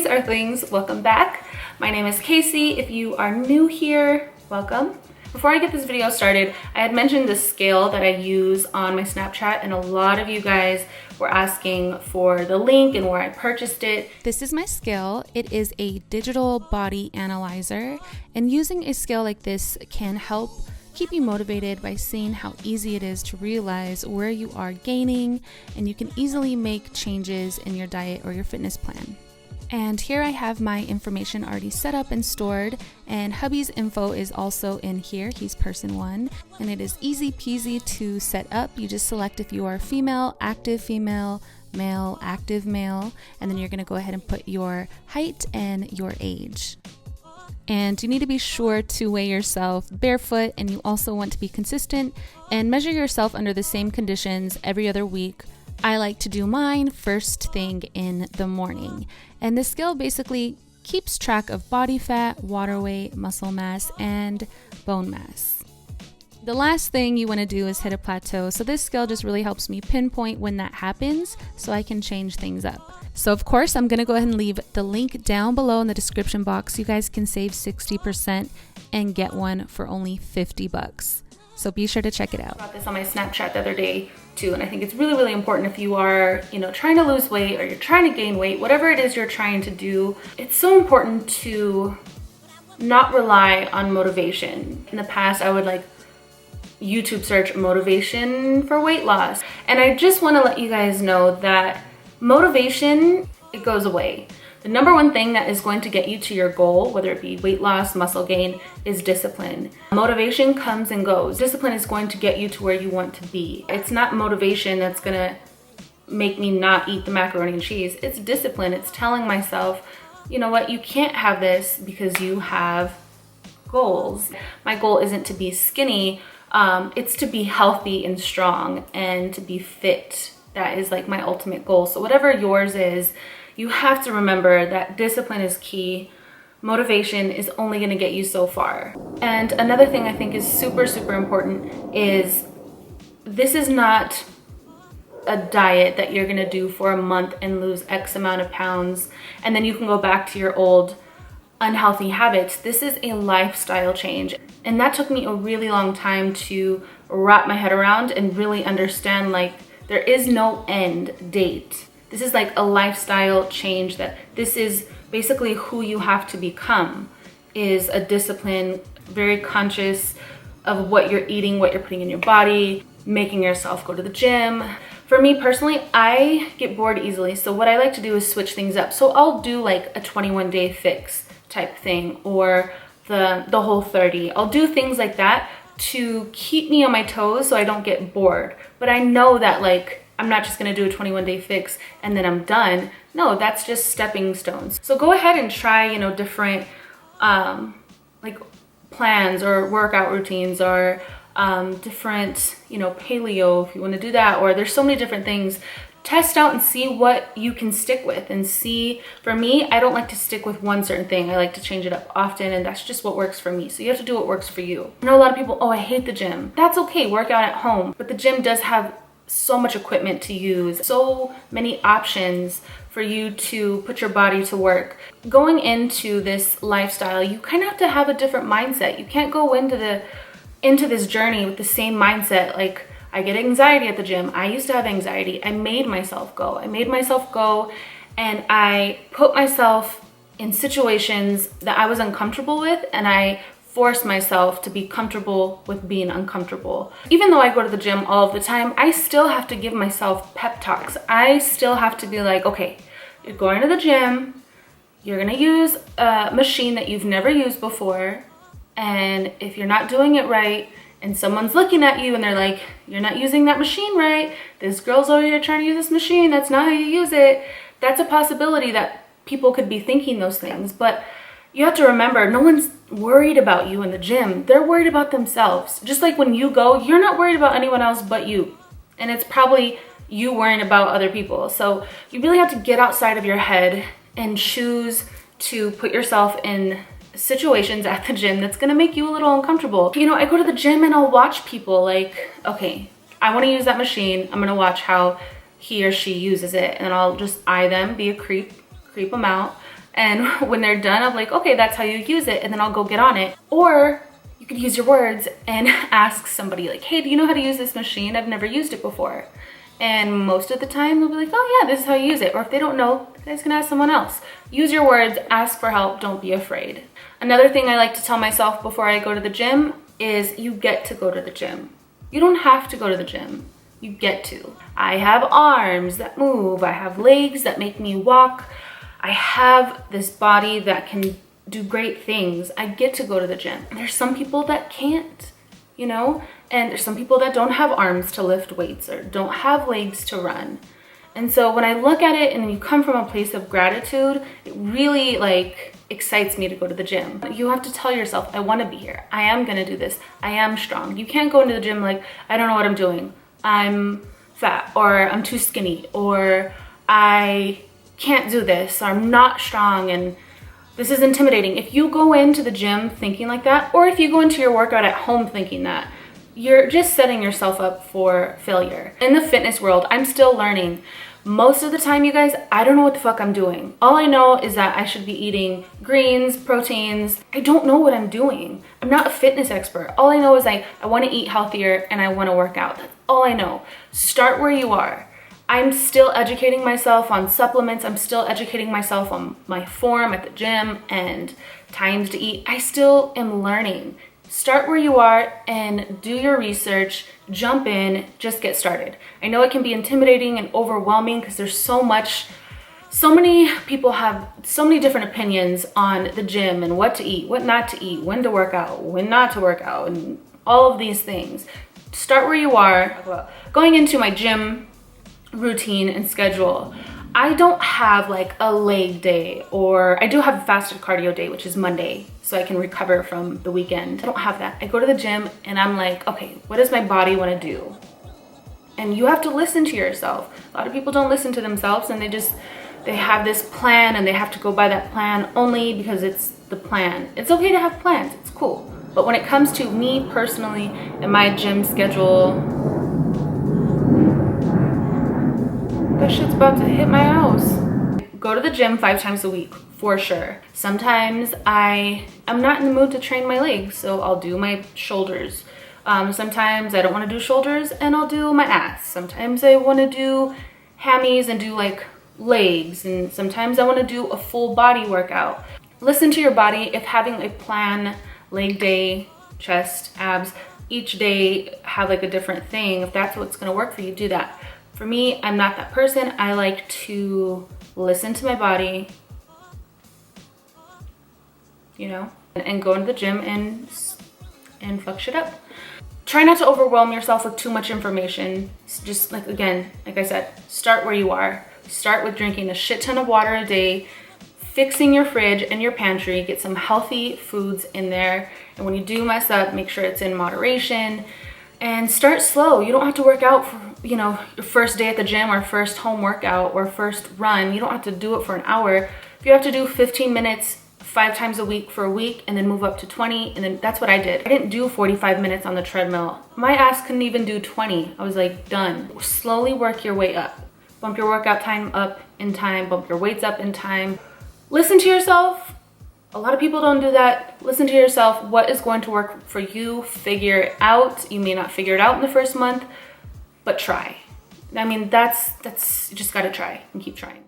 Greetings, Earthlings. Welcome back. My name is Casey. If you are new here, welcome. Before I get this video started, I had mentioned the scale that I use on my Snapchat, and a lot of you guys were asking for the link and where I purchased it. This is my scale. It is a digital body analyzer, and using a scale like this can help keep you motivated by seeing how easy it is to realize where you are gaining, and you can easily make changes in your diet or your fitness plan. And here I have my information already set up and stored, and hubby's info is also in here. He's person 1, and it is easy peasy to set up. You just select if you are female, male, active male, and then you're going to go ahead and put your height and your age. And you need to be sure to weigh yourself barefoot, and you also want to be consistent and measure yourself under the same conditions every other week. I like to do mine first thing in the morning. And this scale basically keeps track of body fat, water weight, muscle mass, and bone mass. The last thing you want to do is hit a plateau. So this scale just really helps me pinpoint when that happens so I can change things up. So of course, I'm going to go ahead and leave the link down below in the description box. You guys can save 60% and get one for only $50. So be sure to check it out. I got this on my Snapchat the other day too, and I think it's really important if you are, trying to lose weight or you're trying to gain weight, whatever it is you're trying to do. It's so important to not rely on motivation. In the past, I would YouTube search motivation for weight loss, and I just want to let you guys know that motivation, it goes away. The number one thing that is going to get you to your goal, whether it be weight loss, muscle gain, is discipline. Motivation comes and goes. Discipline is going to get you to where you want to be. It's not motivation that's gonna make me not eat the macaroni and cheese. It's discipline. It's telling myself, you know what, you can't have this because you have goals. My goal isn't to be skinny, it's to be healthy and strong and to be fit. That is my ultimate goal. So whatever yours is, you have to remember that discipline is key. Motivation is only going to get you so far. And another thing I think is super important is this is not a diet that you're going to do for a month and lose X amount of pounds and then you can go back to your old unhealthy habits. This is a lifestyle change. And that took me a really long time to wrap my head around and really understand there is no end date. This is a lifestyle change, that this is basically who you have to become, is a discipline, very conscious of what you're eating, what you're putting in your body, making yourself go to the gym. For me personally, I get bored easily. So what I like to do is switch things up. So I'll do a 21-day fix type thing, or the whole 30. I'll do things like that to keep me on my toes so I don't get bored. But I know that I'm not just gonna do a 21-day fix and then I'm done. No, that's just stepping stones. So go ahead and try, different plans or workout routines, or different, paleo if you wanna do that, or there's so many different things. Test out and see what you can stick with, and see. For me, I don't like to stick with one certain thing. I like to change it up often, and that's just what works for me. So you have to do what works for you. I know a lot of people, oh, I hate the gym. That's okay, work out at home. But the gym does have so much equipment to use, so many options for you to put your body to work. Going into this lifestyle, you kind of have to have a different mindset. You can't go into this journey with the same mindset. I get anxiety at the gym. I used to have anxiety. I made myself go. And I put myself in situations that I was uncomfortable with, and I force myself to be comfortable with being uncomfortable. Even though I go to the gym all of the time, I still have to give myself pep talks. I still have to be okay, you're going to the gym, you're gonna use a machine that you've never used before, and if you're not doing it right, and someone's looking at you and they're you're not using that machine right, this girl's over here trying to use this machine, that's not how you use it. That's a possibility that people could be thinking those things, but you have to remember, no one's worried about you in the gym. They're worried about themselves. Just like when you go, you're not worried about anyone else but you. And it's probably you worrying about other people. So you really have to get outside of your head and choose to put yourself in situations at the gym that's gonna make you a little uncomfortable. I go to the gym and I'll watch people okay, I wanna use that machine. I'm gonna watch how he or she uses it, and I'll just eye them, be a creep them out. And when they're done, I'm like, okay, that's how you use it. And then I'll go get on it. Or you could use your words and ask somebody like, hey, do you know how to use this machine? I've never used it before. And most of the time they'll be like, oh yeah, this is how you use it. Or if they don't know, you guys can ask someone else. Use your words, ask for help, don't be afraid. Another thing I like to tell myself before I go to the gym is you get to go to the gym. You don't have to go to the gym. You get to. I have arms that move. I have legs that make me walk. I have this body that can do great things. I get to go to the gym. There's some people that can't, you know? And there's some people that don't have arms to lift weights or don't have legs to run. And so when I look at it and you come from a place of gratitude, it really like excites me to go to the gym. You have to tell yourself, I want to be here. I am going to do this. I am strong. You can't go into the gym like, I don't know what I'm doing. I'm fat, or I'm too skinny, or I can't do this, or I'm not strong and this is intimidating. If you go into the gym thinking like that, or if you go into your workout at home thinking that, you're just setting yourself up for failure. In the fitness world, I'm still learning. Most of the time, you guys, I don't know what the fuck I'm doing. All I know is that I should be eating greens, proteins. I don't know what I'm doing. I'm not a fitness expert. All I know is I want to eat healthier and I want to work out. That's all I know. Start where you are. I'm still educating myself on supplements. I'm still educating myself on my form at the gym and times to eat. I still am learning. Start where you are and do your research, jump in, just get started. I know it can be intimidating and overwhelming because there's so many people have so many different opinions on the gym and what to eat, what not to eat, when to work out, when not to work out, and all of these things. Start where you are. Going into my gym routine and schedule, I don't have like a leg day, or I do have a fasted cardio day, which is Monday, so I can recover from the weekend. I don't have that. I go to the gym and I'm like, okay, what does my body want to do? And you have to listen to yourself. A lot of people don't listen to themselves and they have this plan and they have to go by that plan only because it's the plan. It's okay to have plans, it's cool. But when it comes to me personally and my gym schedule, that shit's about to hit my house. Go to the gym 5 times a week, for sure. Sometimes I'm not in the mood to train my legs, so I'll do my shoulders. Sometimes I don't want to do shoulders and I'll do my ass. Sometimes I want to do hammies and do like legs, and sometimes I want to do a full body workout. Listen to your body. If having a plan, leg day, chest, abs, each day have like a different thing, if that's what's going to work for you, do that. For me, I'm not that person. I like to listen to my body, you know, and go into the gym and fuck shit up. Try not to overwhelm yourself with too much information. Just like, again, like I said, start where you are. Start with drinking a shit ton of water a day, fixing your fridge and your pantry, get some healthy foods in there. And when you do mess up, make sure it's in moderation. And start slow. You don't have to work out for, you know, your first day at the gym or first home workout or first run. You don't have to do it for an hour. If you have to do 15 minutes 5 times a week for a week and then move up to 20, and then that's what I did. I didn't do 45 minutes on the treadmill. My ass couldn't even do 20. I was like, done. Slowly work your way up. Bump your workout time up in time, bump your weights up in time. Listen to yourself. A lot of people don't do that. Listen to yourself. What is going to work for you? Figure it out. You may not figure it out in the first month, but try. I mean, that's you just gotta try and keep trying.